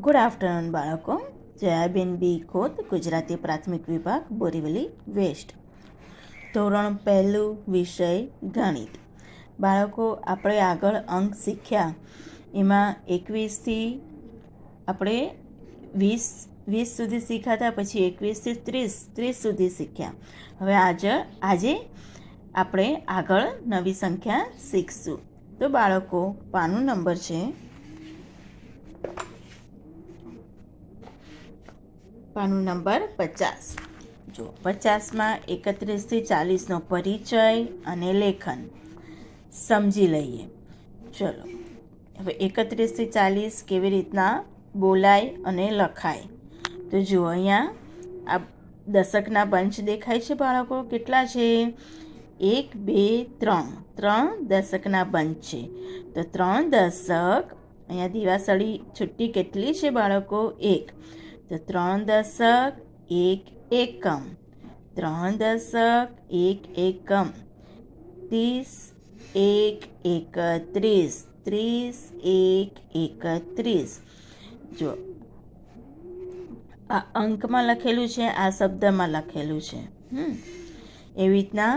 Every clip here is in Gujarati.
ગુડ આફ્ટરનૂન બાળકો. જયાબેન બી ખોત, ગુજરાતી પ્રાથમિક વિભાગ, બોરીવલી વેસ્ટ. ધોરણ પહેલું, વિષય ગણિત. બાળકો, આપણે આગળ અંક શીખ્યા એમાં 21થી આપણે 20 સુધી શીખ્યા, પછી 21થી 30 સુધી શીખ્યા. હવે આજે આપણે આગળ નવી સંખ્યા શીખશું. તો બાળકો, પાનું નંબર છે પાનું નંબર 50. જો 50માં 31થી 40નો પરિચય અને લેખન સમજી લઈએ. ચલો, હવે 31થી 40 કેવી રીતના બોલાય અને લખાય. તો જુઓ, અહીંયા આ દશકના પંચ દેખાય છે બાળકો. કેટલા છે? 1 2 3 દશકના પંચ છે. તો 3 દશક, અહીંયા દિવાસળી છુટ્ટી કેટલી છે બાળકો? 1. તો 3 દશક 1 એકમ, 3 દશક 1 એકમ, 30 1 31, 30 1 31. જો આ અંકમાં લખેલું છે, આ શબ્દમાં લખેલું છે. એવી રીતના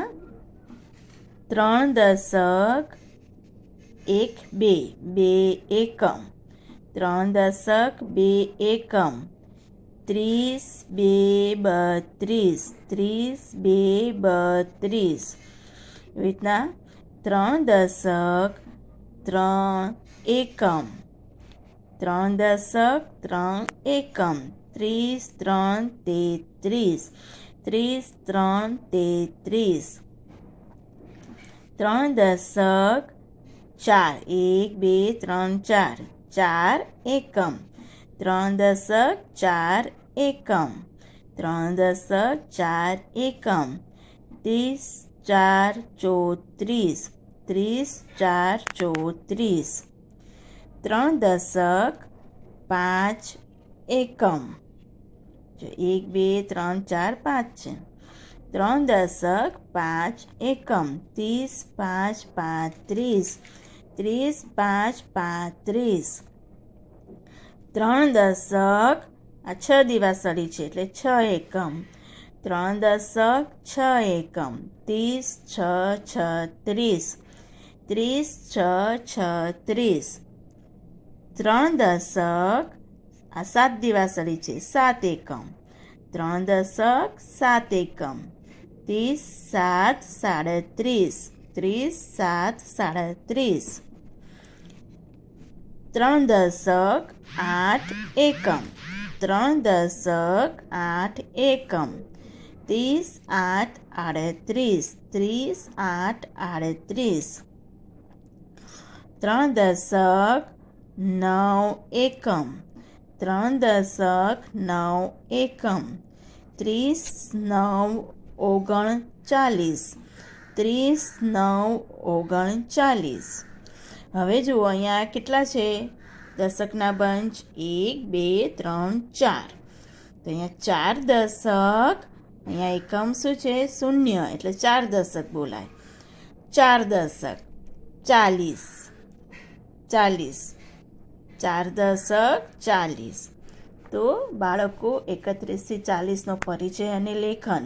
3 દશક 1 2 એકમ, 3 દશક 2 એકમ, 30 2 32, 30 2 32. એવી રીતના 3 દશક 3 એકમ, 3 દશક 3 એકમ, 30 3 33, 30 3 33. 3 દશક 4 1 2 3 4, 4 એકમ, 3 દશક 4 એકમ, 3 દશક 4 એકમ, 30 4 34, 30 4 34. 3 દશક 5 એકમ. જો 1 2 3 4 5 છે. 3 દશક 5 એકમ, 30 5 35, 30 5 35. 3 દશક, આ 6 દિવાસળી છે એટલે 6 એકમ, 3 દશક 6 એકમ, 30 6 36, 30 6 36. 3 દશક, આ 7 દિવાસળી છે, 7 એકમ, 3 દશક 7 એકમ, 30 7 37, 30 7 37. 3 દશક 8 એકમ, 3 દશક 8 એકમ, 30 8 38, 3 દશક 9 એકમ, 3 દશક 9 એકમ, 30 9 39, 30 9 39. હવે જુઓ, અહીંયા કેટલા છે દશકના બંચ? 1 2 3 4. તો અહીંયા 4 દશક, અહીંયા એકમ શું છે? 0, એટલે 4 દશક બોલાય. 4 દશક 40, 4 દશક 40. તો બાળકો, 31થી 40નો પરિચય અને લેખન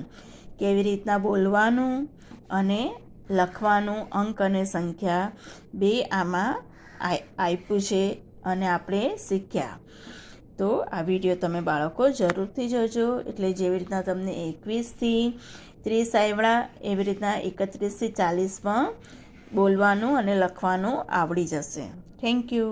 કેવી રીતના બોલવાનું અને લખવાનું, અંક અને સંખ્યા બે આમાં આપ્યું છે અને આપણે શીખ્યા. તો આ વિડીયો તમે બાળકો જરૂરથી જોજો, એટલે જેવી રીતના તમને 21થી 30 આવડ્યા એવી રીતના 31થી 40માં બોલવાનું અને લખવાનું આવડી જશે. Thank you.